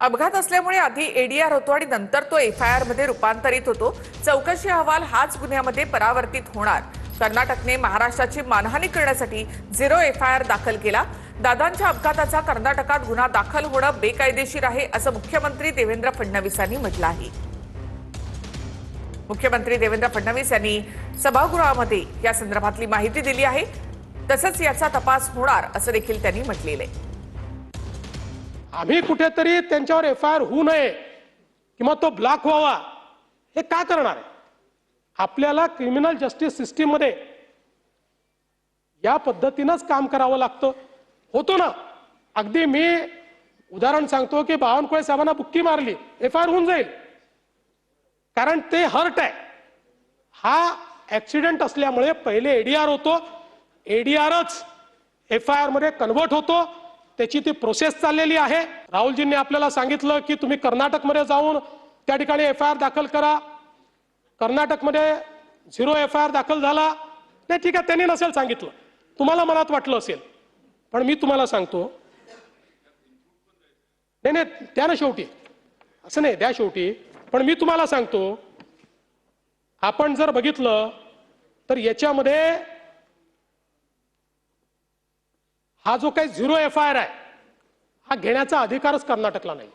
अपघात असल्यामुळे आधी एडीआर होतो आणि नंतर तो एफआयआर मध्ये रूपांतरित होतो। चौकशी अहवाल हाच गुन्ह्यामध्ये परावर्तित होणार। कर्नाटकने महाराष्ट्राची मानहानी करण्यासाठी 0 एफआयआर दाखल केला। दादांच्या अपघाताचा कर्नाटकात गुन्हा दाखल होणं बेकायदेशीर आहे असं मुख्यमंत्री देवेंद्र फडणवीसांनी म्हटलं आहे। मुख्यमंत्री देवेंद्र फडणवीस यांनी सभागृहामध्ये या संदर्भातली माहिती दिली आहे। तसंच याचा तपास होणार असं देखील त्यांनी म्हटलेलं आहे। आम्ही कुठेतरी त्यांच्यावर एफआयआर होऊ नये किंवा तो ब्लॉक व्हावा हे का करणार आहे? आपल्याला क्रिमिनल जस्टिस सिस्टीम मध्ये या पद्धतीनेच काम करावं लागतं। होतो ना, अगदी मी उदाहरण सांगतो की बावनकुळे साहेबांना बुक्की मारली, एफआयआर होऊन जाईल, कारण ते हर्ट आहे। हा ऍक्सिडेंट असल्यामुळे पहिले एडीआर होतो, एडीआरच एफआयआर मध्ये कन्वर्ट होतो, त्याची ती प्रोसेस चाललेली आहे। राहुलजींनी आपल्याला सांगितलं की तुम्ही कर्नाटकमध्ये जाऊन त्या ठिकाणी एफआयआर दाखल करा। कर्नाटकमध्ये 0 एफआयआर दाखल झाला नाही, ठीक आहे, त्यांनी नसेल सांगितलं, तुम्हाला मनात वाटलं असेल, पण मी तुम्हाला सांगतो, नाही नाही द्या ना शेवटी, असं नाही, द्या शेवटी, पण मी तुम्हाला सांगतो, आपण जर बघितलं तर याच्यामध्ये हा जो काही 0 एफआयआर आहे हा घेण्याचा अधिकारच कर्नाटकला नाही।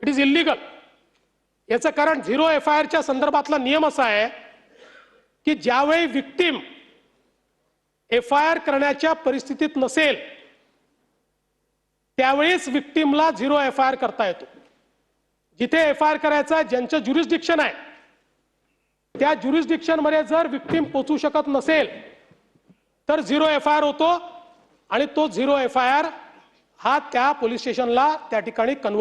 It is illegal. याचं कारण 0 एफआयआरच्या संदर्भातला नियम असा आहे की ज्यावेळी विक्टिम एफआयआर करण्याच्या परिस्थितीत नसेल त्यावेळीच विक्टिमला 0 एफआयआर करता येतो। जिथे एफआयआर करायचा ज्यांचं ज्युरिस्डिक्शन आहे त्या ज्युरिस्डिक्शन मध्ये जर विक्टिम पोहोचू शकत नसेल तर 0 एफआयआर होतो आणि तो 0 एफआयआर हा त्या पोलीस स्टेशनला त्या ठिकाणी कन्वर्ट